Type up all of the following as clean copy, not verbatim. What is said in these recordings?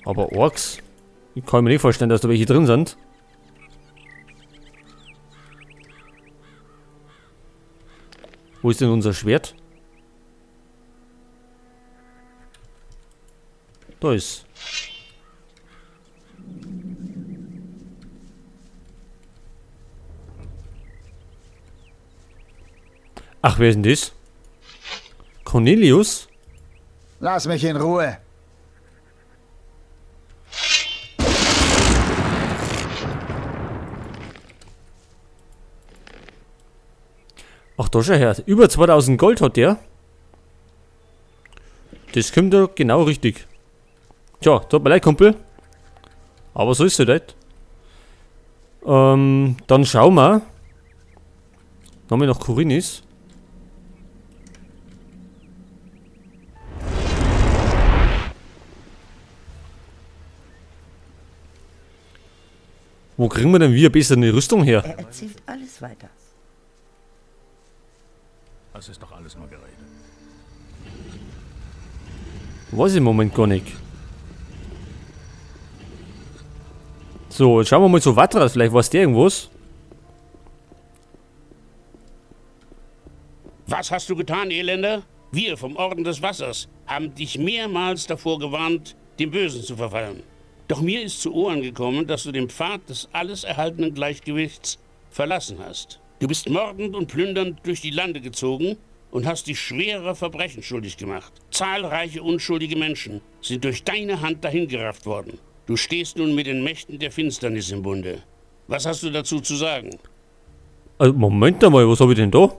Aber Orks? Ich kann mir nicht vorstellen, dass da welche drin sind. Wo ist denn unser Schwert? Da ist. Ach, wer ist denn das? Cornelius? Lass mich in Ruhe. Ach, da schau her. Über 2000 Gold hat der. Das kommt ja genau richtig. Tja, tut mir leid, Kumpel. Aber so ist es halt. Dann schauen wir. Nochmal nach Khorinis. Wo kriegen wir denn wir besser eine Rüstung her? Er erzählt alles weiter. Das ist doch alles nur Gerede. Weiß ich im Moment gar nicht. So, jetzt schauen wir mal zu Vatras. Vielleicht weiß der irgendwas. Was hast du getan, Elender? Wir vom Orden des Wassers haben dich mehrmals davor gewarnt, dem Bösen zu verfallen. Doch mir ist zu Ohren gekommen, dass du den Pfad des alles erhaltenen Gleichgewichts verlassen hast. Du bist mordend und plündernd durch die Lande gezogen und hast dich schwerer Verbrechen schuldig gemacht. Zahlreiche unschuldige Menschen sind durch deine Hand dahingerafft worden. Du stehst nun mit den Mächten der Finsternis im Bunde. Was hast du dazu zu sagen? Also, Moment einmal, was habe ich denn da?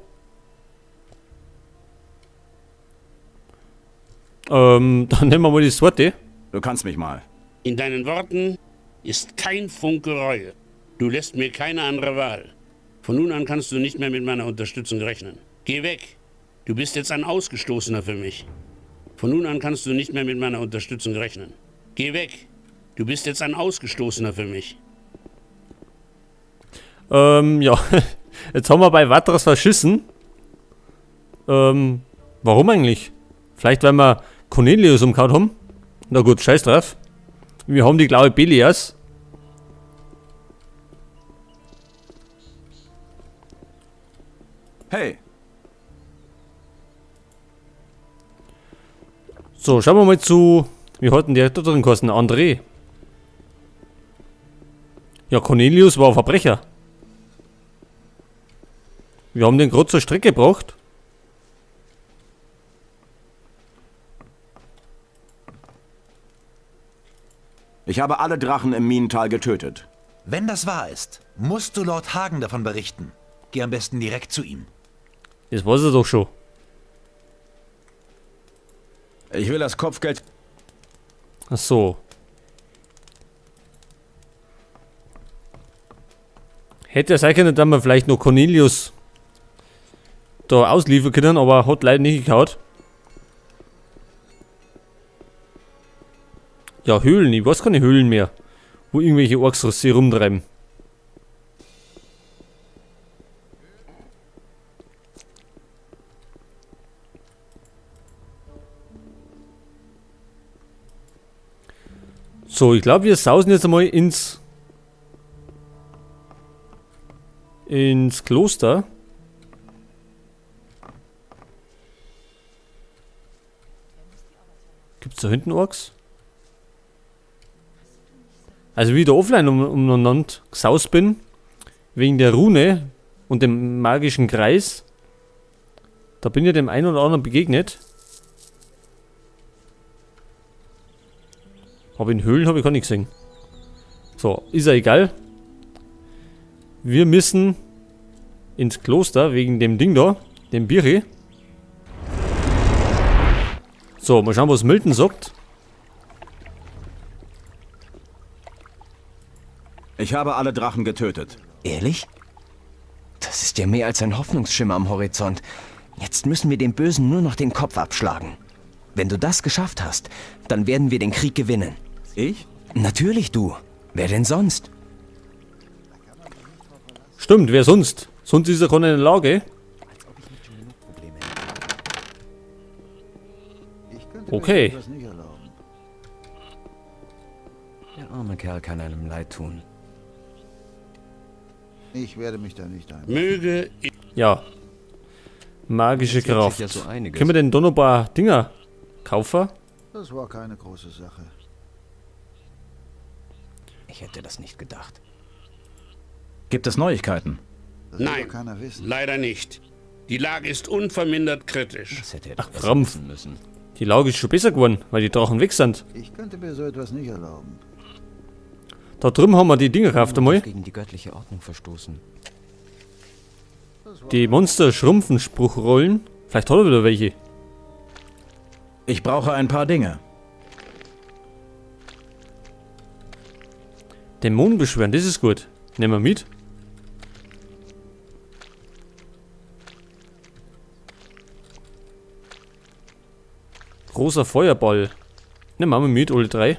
Dann nehmen wir mal die Sorte. Du kannst mich mal. In deinen Worten ist kein Funke Reue. Du lässt mir keine andere Wahl. Von nun an kannst du nicht mehr mit meiner Unterstützung rechnen. Geh weg. Du bist jetzt ein Ausgestoßener für mich. Von nun an kannst du nicht mehr mit meiner Unterstützung rechnen. Geh weg. Du bist jetzt ein Ausgestoßener für mich. Ja. Jetzt haben wir bei Vatras verschissen. Warum eigentlich? Vielleicht, weil wir Cornelius umgehauen haben? Na gut, scheiß drauf. Wir haben die blaue Belias. Hey, So, schauen wir mal zu. Wie hat denn der da drin kosten? André. Ja, Cornelius war ein Verbrecher. Wir haben den gerade zur Strecke gebracht. ich habe alle Drachen im Minental getötet. Wenn das wahr ist, musst du Lord Hagen davon berichten. Geh am besten direkt zu ihm. Das weiß er doch schon. Ich will das Kopfgeld. Ach so. Hätte sein können, dass wir vielleicht noch Cornelius da ausliefern können, aber hat leider nicht gehauen. Ja, Höhlen. Ich weiß keine Höhlen mehr, wo irgendwelche Orks sich rumtreiben. So, ich glaube, wir sausen jetzt einmal ins Kloster. Gibt es da hinten Orks? Also wie ich da offline umeinander gesaust bin, wegen der Rune und dem magischen Kreis, da bin ich dem einen oder anderen begegnet. Aber in Höhlen habe ich gar nicht gesehen. So, ist ja egal. Wir müssen ins Kloster wegen dem Ding da, dem Biri. So, mal schauen, was Milton sagt. Ich habe alle Drachen getötet. Ehrlich? Das ist ja mehr als ein Hoffnungsschimmer am Horizont. Jetzt müssen wir dem Bösen nur noch den Kopf abschlagen. Wenn du das geschafft hast, dann werden wir den Krieg gewinnen. Ich? Natürlich du. Wer denn sonst? Stimmt, wer sonst? Sonst ist er gar nicht in der Lage. Okay. Der arme Kerl kann einem leid tun. Ich werde mich da nicht ein. Möge Ja. Magische Jetzt wird sich Kraft. ja so einiges. Können wir denn da noch ein paar Dinger kaufen? Das war keine große Sache. Ich hätte das nicht gedacht. Gibt es Neuigkeiten? Das will Nein. doch keiner wissen. leider nicht. Die Lage ist unvermindert kritisch. Das hätte er doch besser Krampf. wissen müssen. Die Lage ist schon besser geworden, weil die Drachen weg sind. Ich könnte mir so etwas nicht erlauben. Da drüben haben wir die Dinger gekauft einmal. Gegen die göttliche Ordnung verstoßen. Die Monster-Schrumpfen-Spruchrollen. Vielleicht hat er wieder welche. Ich brauche ein paar Dinge. Dämonen beschwören, das ist gut. Nehmen wir mit. Großer Feuerball. Nehmen wir mit, alle drei.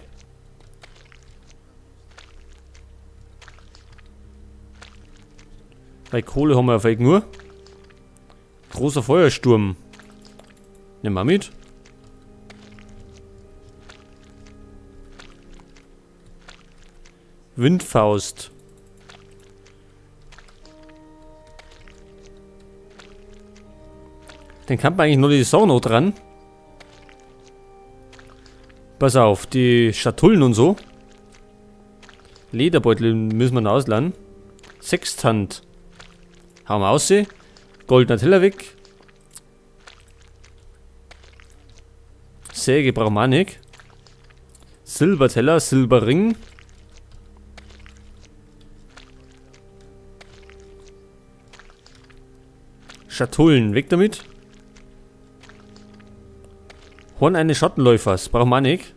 Bei Kohle haben wir auf jeden nur. Großer Feuersturm. Nehmen wir mit. Windfaust. Den kann man eigentlich nur die Sau noch dran. Pass auf, die Schatullen und so. Lederbeutel müssen wir noch ausladen. Sextant. Hauen wir aus. Goldener Teller weg. Säge brauchen wir auch nicht. Silberteller, Silberring. Schatullen, weg damit. Horn eines Schattenläufers, brauchen wir auch nicht.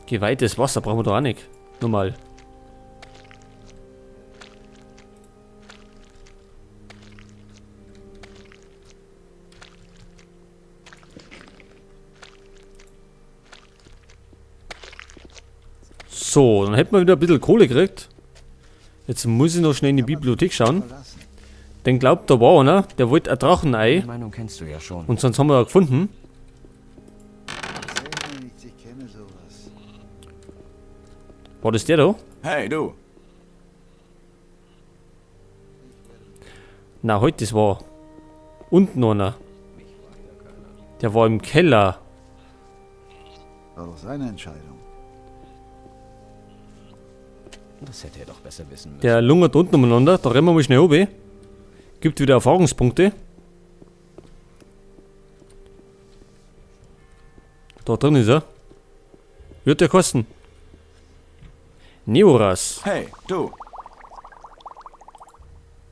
Geweihtes Wasser brauchen wir doch auch nicht. Normal. So, dann hätten wir wieder ein bisschen Kohle gekriegt. Jetzt muss ich noch schnell in die Bibliothek schauen. Verlassen. Denn glaubt, da war einer, der wollte ein Drachenei. Die Meinung kennst du ja schon. Und sonst haben wir gefunden. Erzähl mir nichts, ich kenne sowas. War das der da? Hey, du. Na, heute das war unten einer. Der war im Keller. War doch seine Entscheidung. Das hätte er doch besser wissen müssen. Der lungert unten umeinander. Da rennen wir mal schnell oben. Gibt wieder Erfahrungspunkte. Da drin ist er. Wird der kosten. Neoras. Hey, du.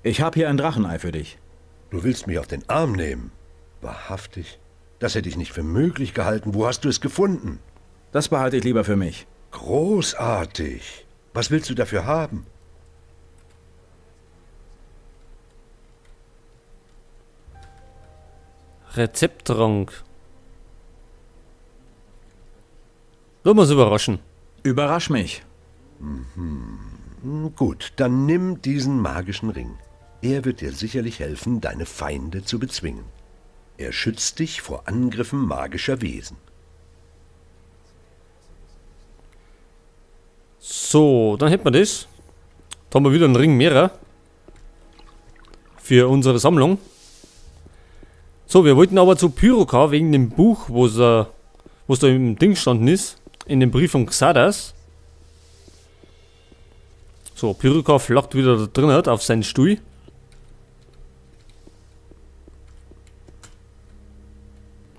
Ich habe hier ein Drachenei für dich. Du willst mich auf den Arm nehmen? Wahrhaftig? Das hätte ich nicht für möglich gehalten. Wo hast du es gefunden? Das behalte ich lieber für mich. Großartig. Was willst du dafür haben? Rezepttrank. Lass uns überraschen. Überrasch mich. Gut, dann nimm diesen magischen Ring. Er wird dir sicherlich helfen, deine Feinde zu bezwingen. Er schützt dich vor Angriffen magischer Wesen. So, dann hätten wir das. Da haben wir wieder einen Ring mehrer. Für unsere Sammlung. So, wir wollten aber zu Pyroka wegen dem Buch, wo es da im Ding gestanden ist. In dem Brief von Xardas. So, Pyroka flackt wieder da drin auf seinen Stuhl.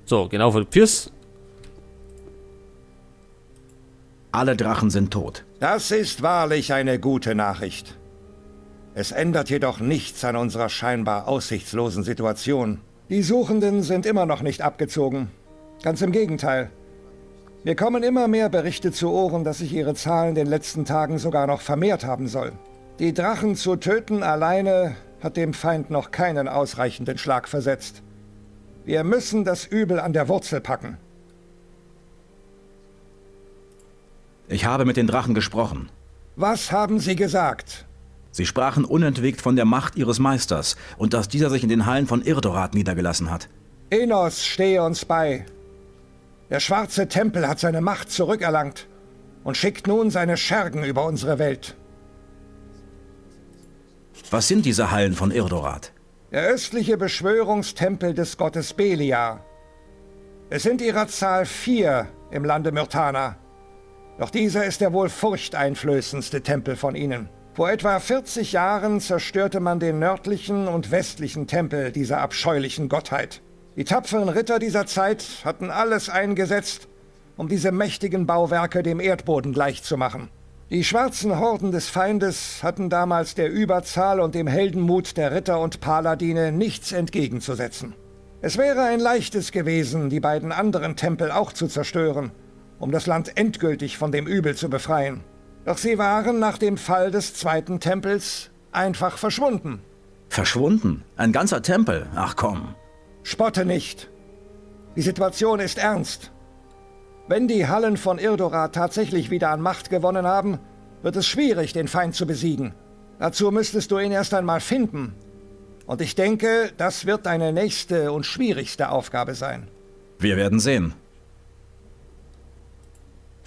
So, genau vor der Piers. Alle Drachen sind tot. Das ist wahrlich eine gute Nachricht. Es ändert jedoch nichts an unserer scheinbar aussichtslosen Situation. Die Suchenden sind immer noch nicht abgezogen. Ganz im Gegenteil. Mir kommen immer mehr Berichte zu Ohren, dass sich ihre Zahl in den letzten Tagen sogar noch vermehrt haben soll. Die Drachen zu töten alleine hat dem Feind noch keinen ausreichenden Schlag versetzt. Wir müssen das Übel an der Wurzel packen. Ich habe mit den Drachen gesprochen. Was haben Sie gesagt? Sie sprachen unentwegt von der Macht ihres Meisters und dass dieser sich in den Hallen von Irdorat niedergelassen hat. Enos stehe uns bei. Der schwarze Tempel hat seine Macht zurückerlangt und schickt nun seine Schergen über unsere Welt. Was sind diese Hallen von Irdorat? Der östliche Beschwörungstempel des Gottes Beliar. Es sind ihrer Zahl 4 im Lande Myrtana. Doch dieser ist der wohl furchteinflößendste Tempel von ihnen. Vor etwa 40 Jahren zerstörte man den nördlichen und westlichen Tempel dieser abscheulichen Gottheit. Die tapferen Ritter dieser Zeit hatten alles eingesetzt, um diese mächtigen Bauwerke dem Erdboden gleichzumachen. Die schwarzen Horden des Feindes hatten damals der Überzahl und dem Heldenmut der Ritter und Paladine nichts entgegenzusetzen. Es wäre ein leichtes gewesen, die beiden anderen Tempel auch zu zerstören, um das Land endgültig von dem Übel zu befreien. Doch sie waren nach dem Fall des zweiten Tempels einfach verschwunden. Verschwunden? Ein ganzer Tempel? Ach komm. Spotte nicht. Die Situation ist ernst. Wenn die Hallen von Irdorat tatsächlich wieder an Macht gewonnen haben, wird es schwierig, den Feind zu besiegen. Dazu müsstest du ihn erst einmal finden. Und ich denke, das wird deine nächste und schwierigste Aufgabe sein. Wir werden sehen.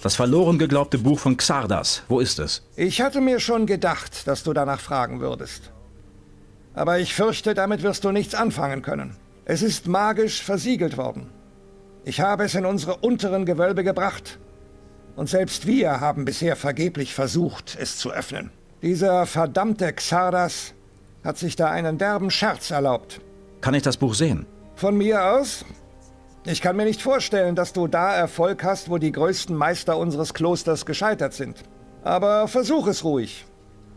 Das verloren geglaubte Buch von Xardas, wo ist es? Ich hatte mir schon gedacht, dass du danach fragen würdest. Aber ich fürchte, damit wirst du nichts anfangen können. Es ist magisch versiegelt worden. Ich habe es in unsere unteren Gewölbe gebracht. Und selbst wir haben bisher vergeblich versucht, es zu öffnen. Dieser verdammte Xardas hat sich da einen derben Scherz erlaubt. Kann ich das Buch sehen? Von mir aus? Ich kann mir nicht vorstellen, dass du da Erfolg hast, wo die größten Meister unseres Klosters gescheitert sind. Aber versuch es ruhig.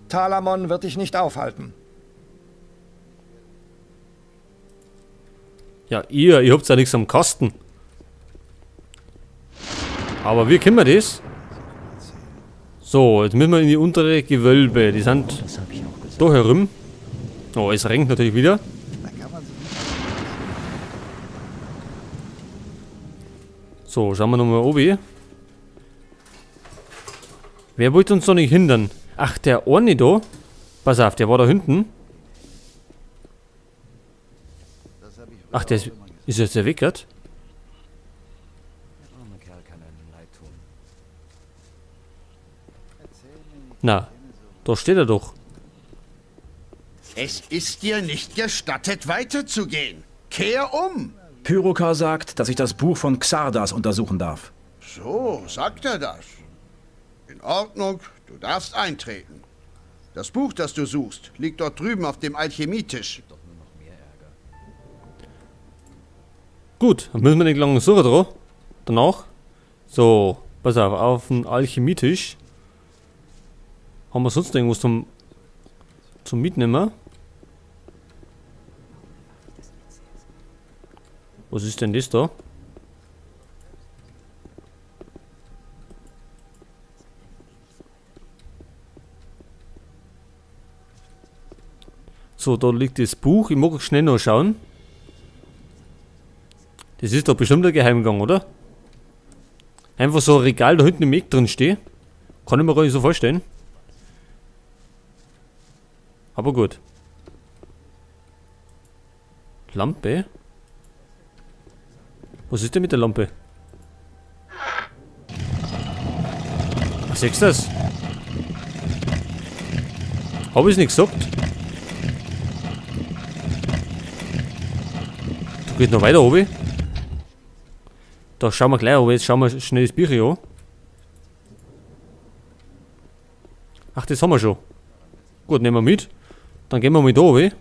Talamon wird dich nicht aufhalten. Ja, ihr habt ja nichts am Kosten. Aber wie können wir das? So, jetzt müssen wir in die untere Gewölbe. Die sind da herum. Oh, es regnet natürlich wieder. So, schauen wir nochmal oben. Wer wollte uns noch nicht hindern? Ach, der Orni da. Pass auf, der war da hinten. Ach, der ist jetzt erweckert. Na, da steht er doch. Es ist dir nicht gestattet, weiterzugehen. Kehr um! Pyrokar sagt, dass ich das Buch von Xardas untersuchen darf. So, sagt er das. In Ordnung, du darfst eintreten. Das Buch, das du suchst, liegt dort drüben auf dem Alchemietisch. Gut, dann müssen wir nicht lange suchen dran. Danach. So, pass auf dem Alchemietisch. Haben wir sonst irgendwas zum Mitnehmen? Was ist denn das da? So, da liegt das Buch. Ich mag schnell noch schauen. Das ist doch bestimmt der Geheimgang, oder? Einfach so ein Regal da hinten im Weg drin stehen. Kann ich mir gar nicht so vorstellen. Aber gut. Lampe? Was ist denn mit der Lampe? Was siehst du das? Hab ich's nicht gesagt? Du gehst noch weiter oben. Da schauen wir gleich oben. Jetzt schauen wir schnell das Bücher an. Ach, das haben wir schon. Gut, nehmen wir mit. Dann gehen wir mal da oben.